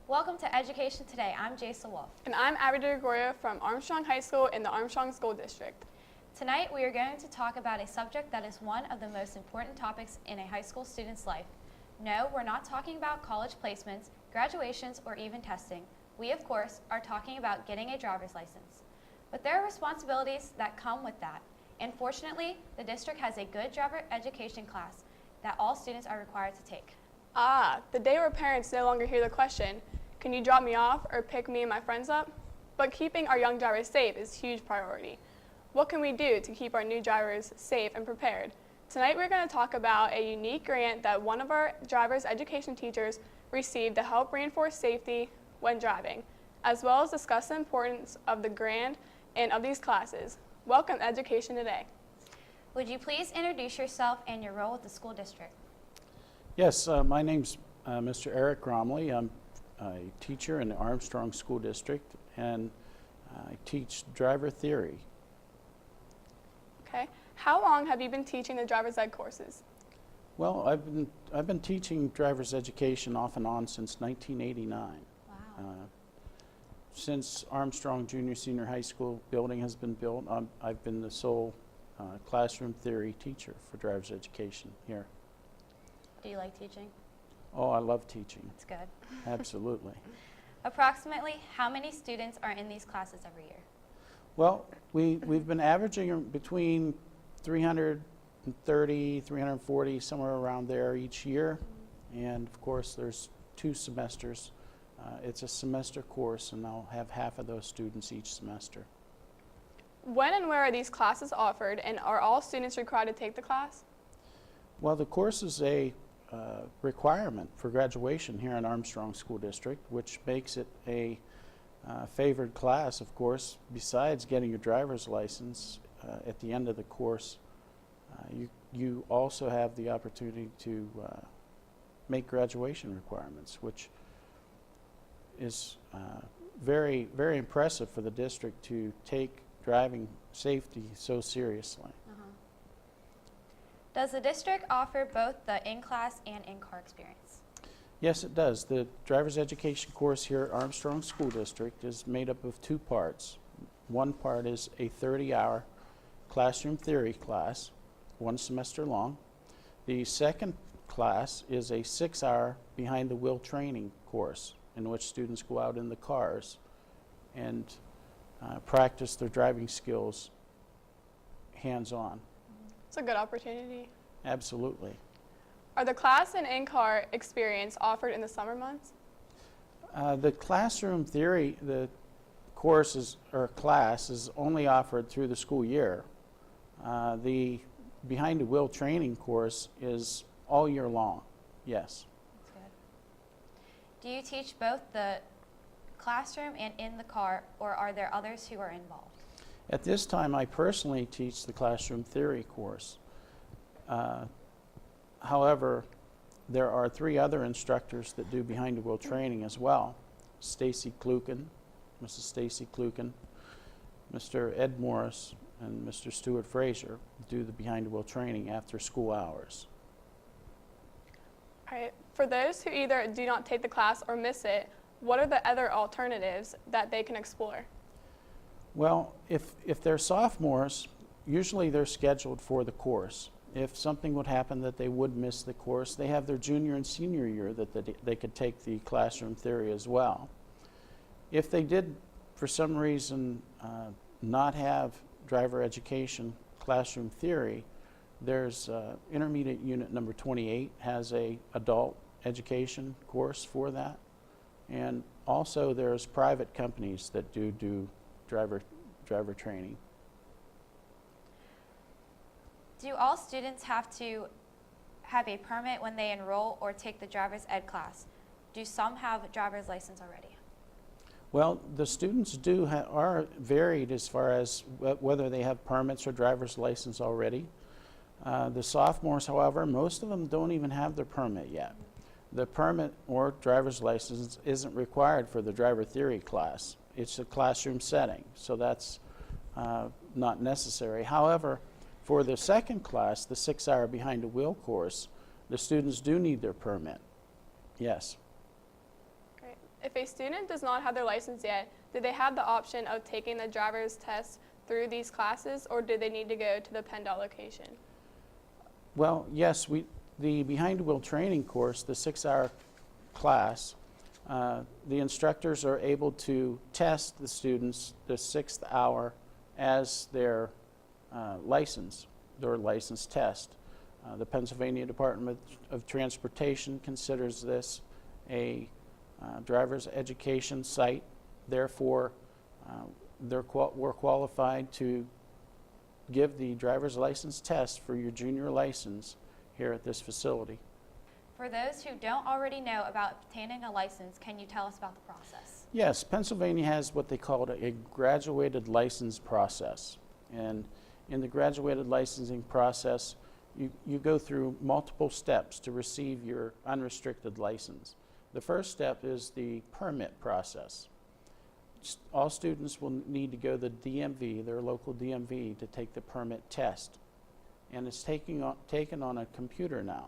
Welcome to Education Today. I'm Jason Wolf. And I'm Abby DeGregorio from Armstrong High School in the Armstrong School District. Tonight we are going to talk about a subject that is one of the most important topics in a high school student's life. No, we're not talking about college placements, graduations, or even testing. We, of course, are talking about getting a driver's license. But there are responsibilities that come with that. And fortunately, the district has a good driver education class that all students are required to take. The day where parents no longer hear the question, can you drop me off or pick me and my friends up? But keeping our young drivers safe is a huge priority. What can we do to keep our new drivers safe and prepared? Tonight we're going to talk about a unique grant that one of our driver's education teachers received to help reinforce safety when driving, as well as discuss the importance of the grant and of these classes. Welcome to Education Today. Would you please introduce yourself and your role with the school district? Yes, my name's Mr. Eric Gromley. I'm a teacher in the Armstrong School District, and I teach driver theory. Okay. How long have you been teaching the driver's ed courses? Well, I've been teaching driver's education off and on since 1989. Wow. Since Armstrong Junior Senior High School building has been built, I've been the sole classroom theory teacher for driver's education here. Do you like teaching? Oh, I love teaching. That's good. Absolutely. Approximately how many students are in these classes every year? Well, we've been averaging between 330, 340, somewhere around there each year. And of course, there's 2 semesters. It's a semester course, and I'll have half of those students each semester. When and where are these classes offered, and are all students required to take the class? Well, the course is a requirement for graduation here in Armstrong School District, which makes it a favored class, of course. Besides getting your driver's license at the end of the course, you also have the opportunity to make graduation requirements, which is very, very impressive for the district to take driving safety so seriously. Does the district offer both the in-class and in-car experience? Yes, it does. The driver's education course here at Armstrong School District is made up of 2 parts. One part is a 30-hour classroom theory class, 1 semester long. The second class is a 6-hour behind-the-wheel training course in which students go out in the cars and practice their driving skills hands-on. It's a good opportunity. Absolutely. Are the class and in-car experience offered in the summer months? The classroom theory, the courses or class is only offered through the school year. The behind-the-wheel training course is all year long, yes. That's good. Do you teach both the classroom and in the car, or are there others who are involved? At this time, I personally teach the classroom theory course. However, there are 3 other instructors that do behind-the-wheel training as well. Stacy Kluken, Mrs. Stacy Kluken, Mr. Ed Morris, and Mr. Stuart Fraser do the behind-the-wheel training after school hours. All right. For those who either do not take the class or miss it, what are the other alternatives that they can explore? Well, if they're sophomores, usually they're scheduled for the course. If something would happen that they would miss the course, they have their junior and senior year that they could take the classroom theory as well. If they did, for some reason, not have driver education classroom theory, there's intermediate unit number 28 has a adult education course for that. And also there's private companies that do driver training. Do all students have to have a permit when they enroll or take the driver's ed class? Do some have a driver's license already? Well, the students are varied as far as whether they have permits or driver's license already. The sophomores, however, most of them don't even have their permit yet. The permit or driver's license isn't required for the driver theory class. It's a classroom setting, so that's not necessary. However, for the second class, the 6-hour behind-the-wheel course, the students do need their permit. Yes. Great. If a student does not have their license yet, do they have the option of taking the driver's test through these classes, or do they need to go to the PennDOT location? Well, yes, the behind the wheel training course, the 6-hour class, the instructors are able to test the students the 6th hour as their license test. The Pennsylvania Department of Transportation considers this a driver's education site. Therefore, we're qualified to give the driver's license test for your junior license here at this facility. For those who don't already know about obtaining a license, can you tell us about the process? Yes, Pennsylvania has what they call a graduated license process. And in the graduated licensing process, you go through multiple steps to receive your unrestricted license. The first step is the permit process. All students will need to go to the DMV, their local DMV, to take the permit test. And it's taken on a computer now.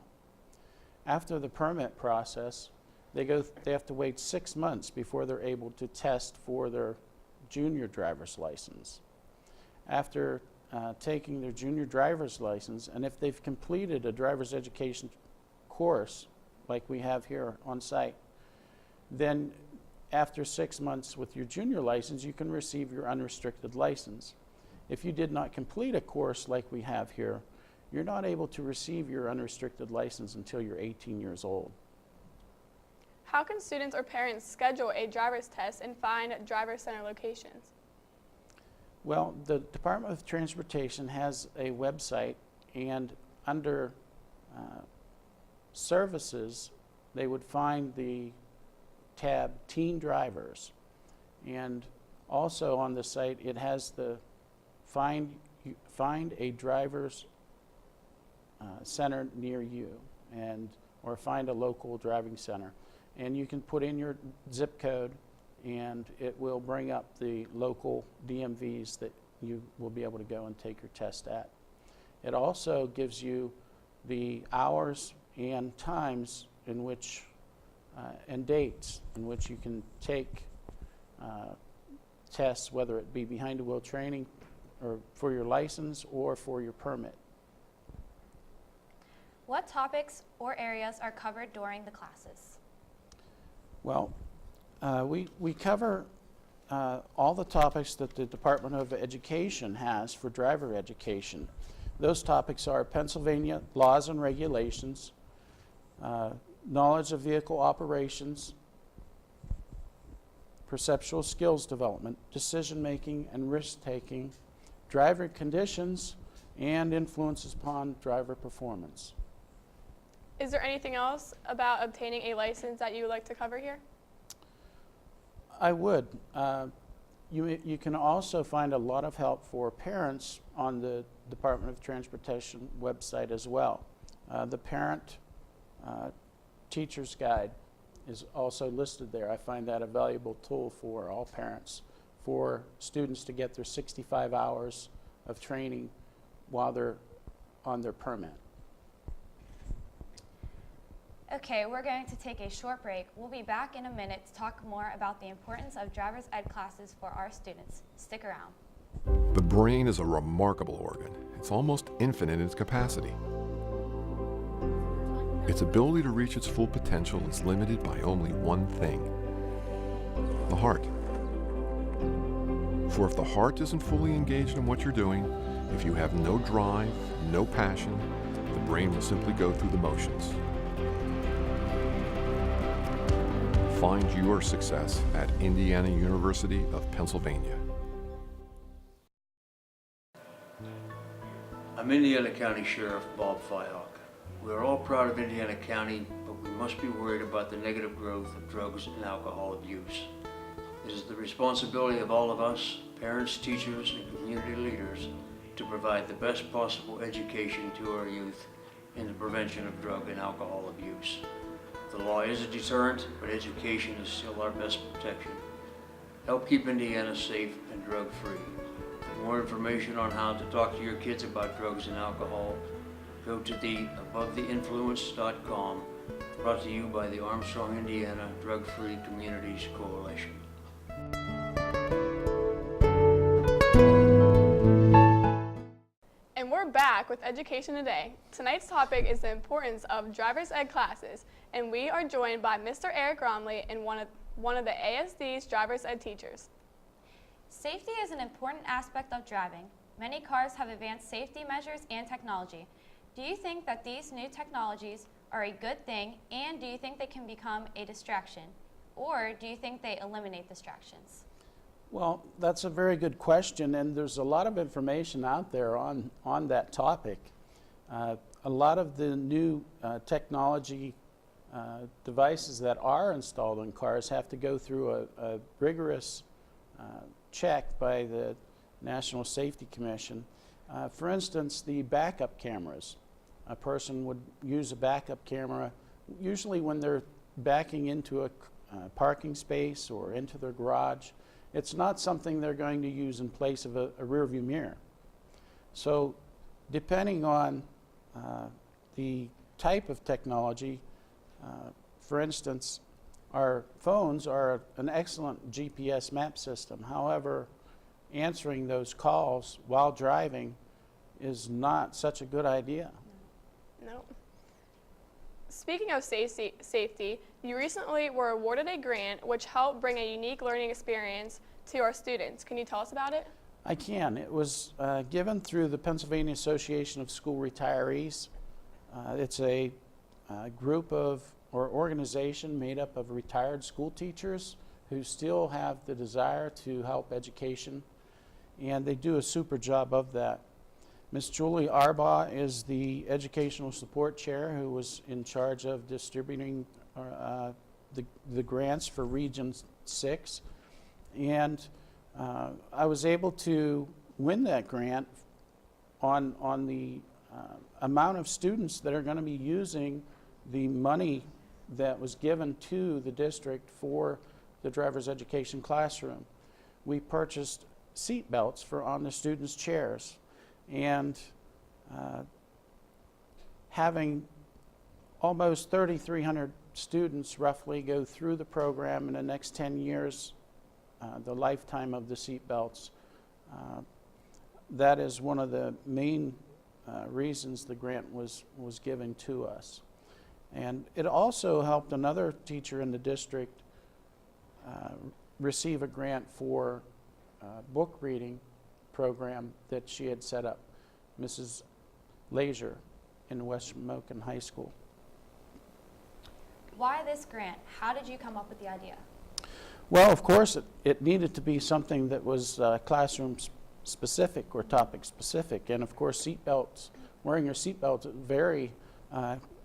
After the permit process, they have to wait 6 months before they're able to test for their junior driver's license. After taking their junior driver's license, and if they've completed a driver's education course, like we have here on site, then after 6 months with your junior license, you can receive your unrestricted license. If you did not complete a course like we have here, you're not able to receive your unrestricted license until you're 18 years old. How can students or parents schedule a driver's test and find driver center locations? Well, the Department of Transportation has a website, and under services, they would find the tab Teen Drivers. And also on the site, it has the find a driver's center near you, or find a local driving center. And you can put in your zip code, and it will bring up the local DMVs that you will be able to go and take your test at. It also gives you the hours and times in which, and dates in which you can take tests, whether it be behind the wheel training or for your license or for your permit. What topics or areas are covered during the classes? Well, we cover all the topics that the Department of Education has for driver education. Those topics are Pennsylvania laws and regulations, knowledge of vehicle operations, perceptual skills development, decision making and risk taking, driver conditions, and influences upon driver performance. Is there anything else about obtaining a license that you would like to cover here? I would. You can also find a lot of help for parents on the Department of Transportation website as well. The parent teacher's guide is also listed there. I find that a valuable tool for all parents, for students to get their 65 hours of training while they're on their permit. Okay, we're going to take a short break. We'll be back in a minute to talk more about the importance of driver's ed classes for our students. Stick around. The brain is a remarkable organ. It's almost infinite in its capacity. Its ability to reach its full potential is limited by only one thing: the heart. For if the heart isn't fully engaged in what you're doing, if you have no drive, no passion, the brain will simply go through the motions. Find your success at Indiana University of Pennsylvania. I'm Indiana County Sheriff Bob Fyhawk. We're all proud of Indiana County, but we must be worried about the negative growth of drugs and alcohol abuse. It is the responsibility of all of us, parents, teachers, and community leaders, to provide the best possible education to our youth in the prevention of drug and alcohol abuse. The law is a deterrent, but education is still our best protection. Help keep Indiana safe and drug-free. For more information on how to talk to your kids about drugs and alcohol, go to the abovetheinfluence.com brought to you by the Armstrong, Indiana Drug-Free Communities Coalition. And we're back with Education Today. Tonight's topic is the importance of driver's ed classes, and we are joined by Mr. Eric Romley and one of the ASD's driver's ed teachers. Safety is an important aspect of driving. Many cars have advanced safety measures and technology. Do you think that these new technologies are a good thing, and do you think they can become a distraction? Or do you think they eliminate distractions? Well, that's a very good question, and there's a lot of information out there on that topic. A lot of the new technology devices that are installed in cars have to go through a rigorous check by the National Safety Commission. For instance, the backup cameras. A person would use a backup camera usually when they're backing into a parking space or into their garage. It's not something they're going to use in place of a rear view mirror. So depending on the type of technology, for instance, our phones are an excellent GPS map system. However, answering those calls while driving is not such a good idea. No. Speaking of safety, you recently were awarded a grant which helped bring a unique learning experience to our students. Can you tell us about it? I can. It was given through the Pennsylvania Association of School Retirees. It's a group of, or organization made up of retired school teachers who still have the desire to help education, and they do a super job of that. Ms. Julie Arbaugh is the Educational Support Chair who was in charge of distributing the grants for Region 6. And I was able to win that grant on the amount of students that are going to be using the money that was given to the district for the driver's education classroom. We purchased seat belts for on the students' chairs. And having almost 3,300 students roughly go through the program in the next 10 years, the lifetime of the seat belts, that is one of the main reasons the grant was given to us. And it also helped another teacher in the district receive a grant for book reading program that she had set up, Mrs. Lazier in West Moken High School. Why this grant? How did you come up with the idea? Well, of course, it needed to be something that was classroom specific or topic specific, and of course, seatbelts, wearing your seatbelt is very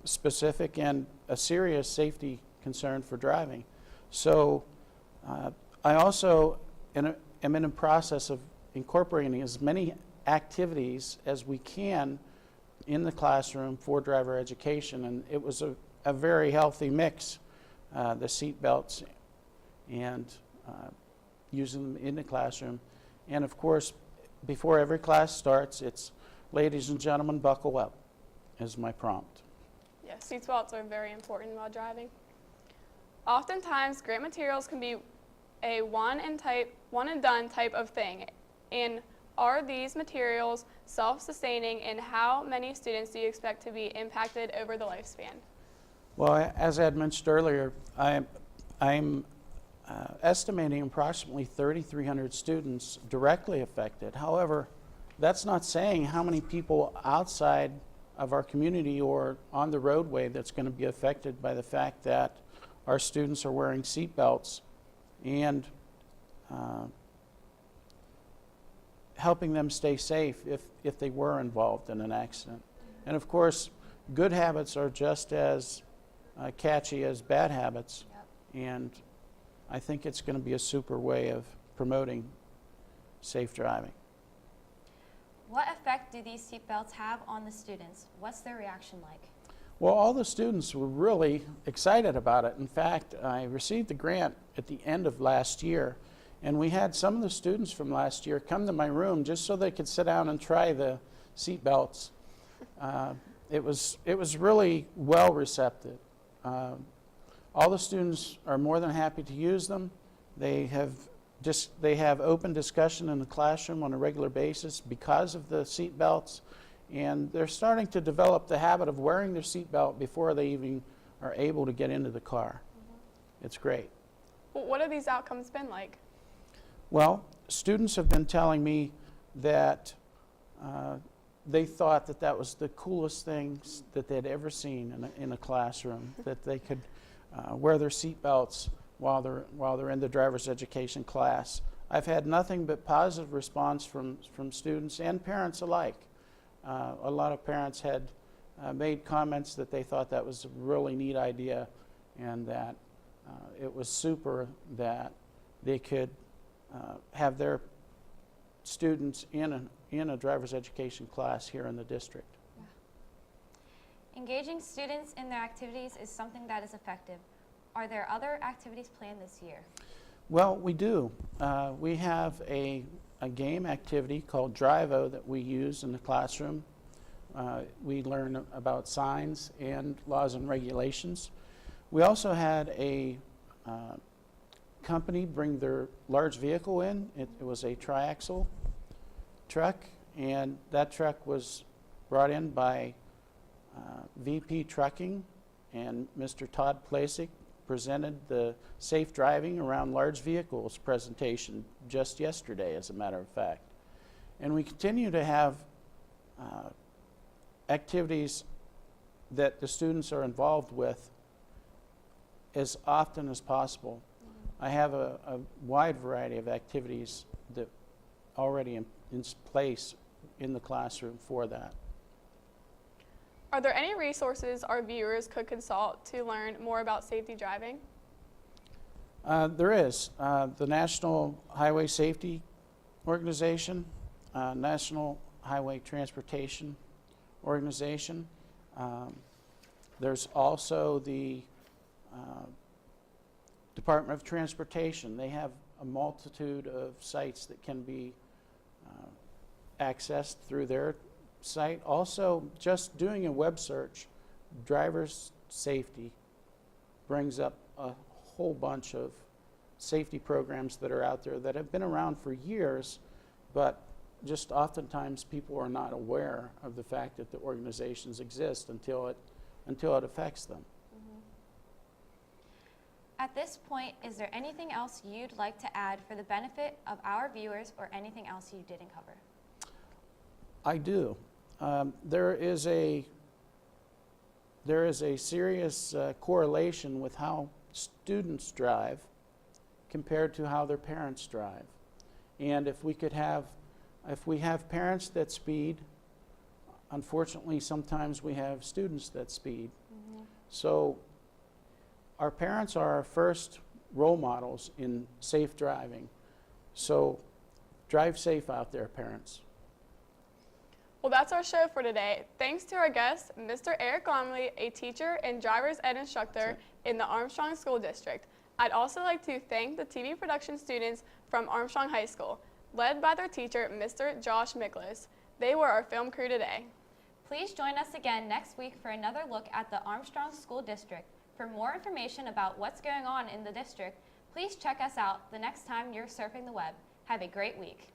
specific and a serious safety concern for driving. So I also am in the process of incorporating as many activities as we can in the classroom for driver education, and it was a very healthy mix, the seat belts and using them in the classroom. And of course, before every class starts, it's ladies and gentlemen, buckle up is my prompt. Yes, seat belts are very important while driving. Oftentimes, grant materials can be a one and done type of thing. And are these materials self-sustaining, and how many students do you expect to be impacted over the lifespan? Well, as I had mentioned earlier, I'm estimating approximately 3,300 students directly affected. However, that's not saying how many people outside of our community or on the roadway that's going to be affected by the fact that our students are wearing seat belts and helping them stay safe if they were involved in an accident. And of course, good habits are just as catchy as bad habits. Yep. And I think it's going to be a super way of promoting safe driving. What effect do these seatbelts have on the students? What's their reaction like? Well, all the students were really excited about it. In fact, I received the grant at the end of last year, and we had some of the students from last year come to my room just so they could sit down and try the seat belts. It was really well receptive. All the students are more than happy to use them. They have open discussion in the classroom on a regular basis because of the seat belts, and they're starting to develop the habit of wearing their seat belt before they even are able to get into the car. It's great. Well, what have these outcomes been like? Well, students have been telling me that they thought that that was the coolest things that they'd ever seen in a classroom, that they could wear their seat belts while they're in the driver's education class. I've had nothing but positive response from students and parents alike. A lot of parents had made comments that they thought that was a really neat idea, and that it was super that they could have their students in a driver's education class here in the district. Engaging students in their activities is something that is effective. Are there other activities planned this year? Well, we do. We have a game activity called Drive-O that we use in the classroom. We learn about signs and laws and regulations. We also had a company bring their large vehicle in. It was a triaxle truck, and that truck was brought in by VP Trucking, and Mr. Todd Plasek presented the safe driving around large vehicles presentation just yesterday, as a matter of fact. And we continue to have activities that the students are involved with as often as possible. I have a wide variety of activities that already in place in the classroom for that. Are there any resources our viewers could consult to learn more about safety driving? There is. The National Highway Safety Organization, National Highway Transportation Organization. There's also the Department of Transportation. They have a multitude of sites that can be accessed through their site. Also, just doing a web search, driver's safety, brings up a whole bunch of safety programs that are out there that have been around for years, but just oftentimes people are not aware of the fact that the organizations exist until it affects them. At this point, is there anything else you'd like to add for the benefit of our viewers, or anything else you didn't cover? I do. There is a serious correlation with how students drive compared to how their parents drive. And if we have parents that speed, unfortunately sometimes we have students that speed. So our parents are our first role models in safe driving. So drive safe out there, parents. Well, that's our show for today. Thanks to our guest, Mr. Eric Gormley, a teacher and driver's ed instructor in the Armstrong School District. I'd also like to thank the TV production students from Armstrong High School, led by their teacher, Mr. Josh Miklas. They were our film crew today. Please join us again next week for another look at the Armstrong School District. For more information about what's going on in the district, please check us out the next time you're surfing the web. Have a great week.